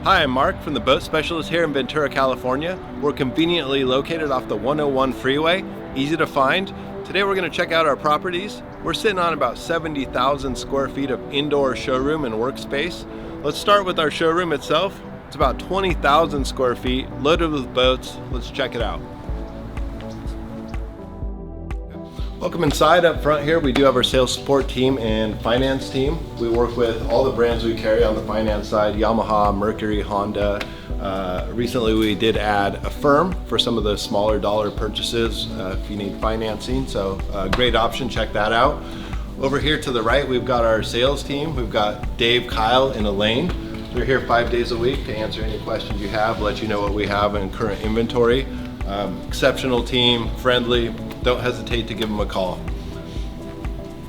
Hi, I'm Mark from the Boat Specialists here in Ventura, California. We're conveniently located off the 101 freeway, easy to find. Today we're going to check out our properties. We're sitting on about 70,000 square feet of indoor showroom and workspace. Let's start with our showroom itself. It's about 20,000 square feet, loaded with boats. Let's check it out. Welcome inside. Up front here, we do have our sales support team and finance team. We work with all the brands we carry on the finance side: Yamaha, Mercury, Honda. Recently we did add a firm for some of the smaller dollar purchases if you need financing, so great option, check that out. Over here to the right, we've got our sales team. We've got Dave, Kyle, and Elaine. They're here 5 days a week to answer any questions you have, let you know what we have in current inventory. Exceptional team, friendly. Don't hesitate to give them a call.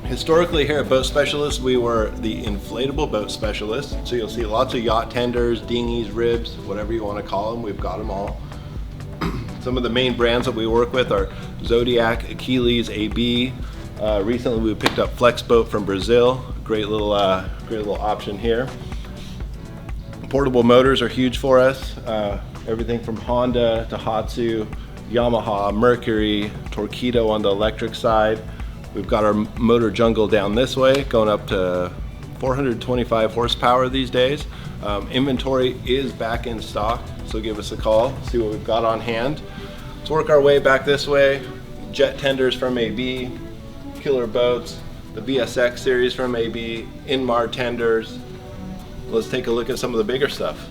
Historically here at Boat Specialists, we were the inflatable boat specialists. So you'll see lots of yacht tenders, dinghies, ribs, whatever you want to call them, we've got them all. Some of the main brands that we work with are Zodiac, Achilles, AB. Recently we picked up Flex Boat from Brazil. Great little option here. Portable motors are huge for us. Everything from Honda, Tohatsu, Yamaha, Mercury, Torpedo on the electric side. We've got our motor jungle down this way, going up to 425 horsepower these days. Inventory is back in stock, so give us a call, see what we've got on hand. Let's work our way back this way. Jet tenders from AB, killer boats, the VSX series from AB, Inmar tenders. Let's take a look at some of the bigger stuff.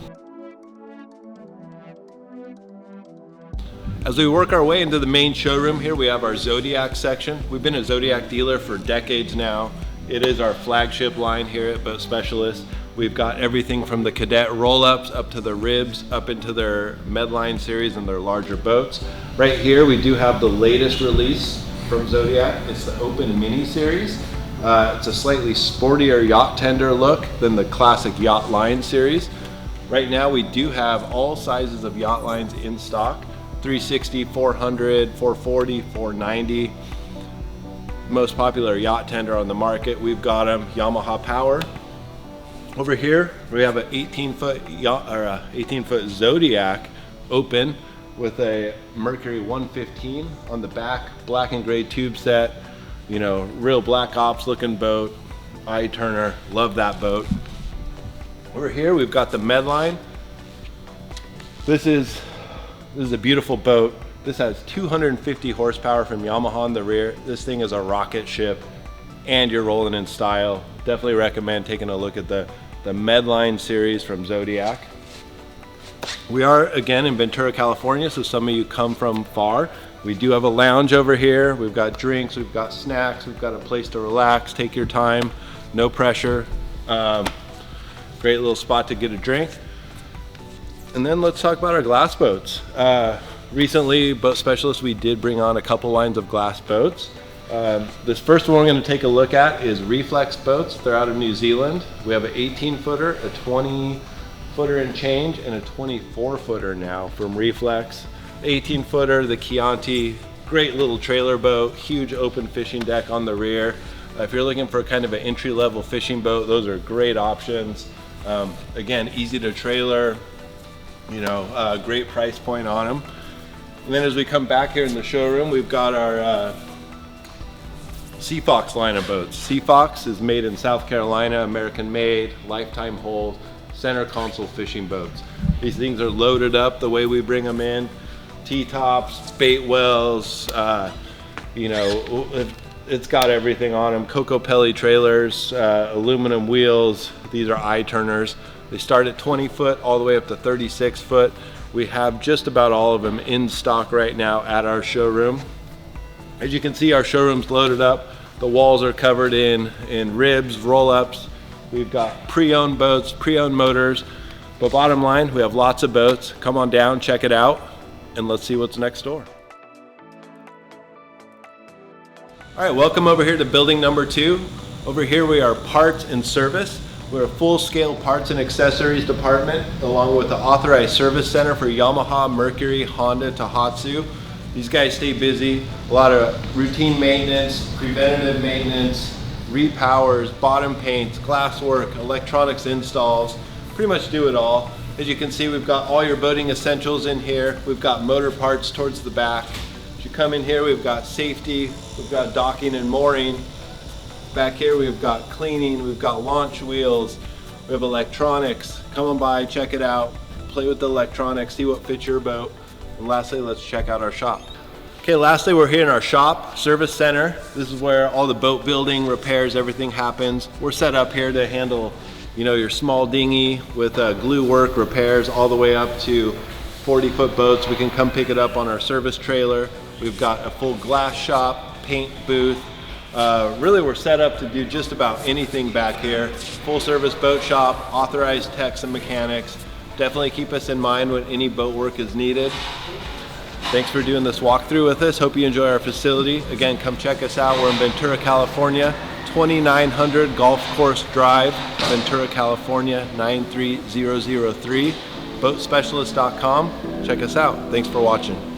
As we work our way into the main showroom here, we have our Zodiac section. We've been a Zodiac dealer for decades now. It is our flagship line here at Boat Specialists. We've got everything from the cadet roll-ups up to the ribs, up into their Medline series and their larger boats. Right here we do have the latest release from Zodiac. It's the Open Mini series. It's a slightly sportier yacht tender look than the classic Yacht Line series. Right now we do have all sizes of yacht lines in stock. 360, 400, 440, 490. Most popular yacht tender on the market. We've got them Yamaha Power. Over here we have an 18-foot Zodiac open with a Mercury 115 on the back, black and gray tube set. You know, real Black Ops looking boat. Eye turner, love that boat. Over here we've got the Medline. This is a beautiful boat. This has 250 horsepower from Yamaha on the rear. This thing is a rocket ship and you're rolling in style. Definitely recommend taking a look at the Medline series from Zodiac. We are again in Ventura, California, so some of you come from far. We do have a lounge over here. We've got drinks, we've got snacks, we've got a place to relax, take your time, no pressure. Great little spot to get a drink. And then let's talk about our glass boats. Recently, Boat Specialists, we did bring on a couple lines of glass boats. This first one we're going to take a look at is Reflex boats. They're out of New Zealand. We have an 18-footer, a 20-footer and change, and a 24-footer now from Reflex. 18-footer, the Chianti, great little trailer boat, huge open fishing deck on the rear. If you're looking for kind of an entry-level fishing boat, those are great options. Again, easy to trailer. You know, great price point on them. And then as we come back here in the showroom, we've got our Sea Fox line of boats. Sea Fox is made in South Carolina, American made, lifetime hold, center console fishing boats. These things are loaded up the way we bring them in. T-tops, bait wells, you know, it's got everything on them. Coco Pelli trailers, aluminum wheels. These are eye turners. They start at 20 foot all the way up to 36 foot. We have just about all of them in stock right now at our showroom. As you can see, our showroom's loaded up. The walls are covered in ribs, roll-ups. We've got pre-owned boats, pre-owned motors. But bottom line, we have lots of boats. Come on down, check it out, and let's see what's next door. All right, welcome over here to building number 2. Over here we are parts and service. We're a full-scale parts and accessories department, along with the authorized service center for Yamaha, Mercury, Honda, Tohatsu. These guys stay busy. A lot of routine maintenance, preventative maintenance, repowers, bottom paints, glass work, electronics installs. Pretty much do it all. As you can see, we've got all your boating essentials in here. We've got motor parts towards the back. As you come in here, we've got safety, we've got docking and mooring. Back here, we've got cleaning, we've got launch wheels, we have electronics. Come on by, check it out, play with the electronics, see what fits your boat. And lastly, let's check out our shop. Okay, lastly, we're here in our shop, service center. This is where all the boat building, repairs, everything happens. We're set up here to handle, you know, your small dinghy with glue work, repairs, all the way up to 40-foot boats. We can come pick it up on our service trailer. We've got a full glass shop, paint booth. Really, we're set up to do just about anything back here. Full service boat shop, authorized techs and mechanics. Definitely keep us in mind when any boat work is needed. Thanks for doing this walkthrough with us. Hope you enjoy our facility. Again, come check us out. We're in Ventura, California, 2900 Golf Course Drive, Ventura, California, 93003. BoatSpecialist.com. Check us out. Thanks for watching.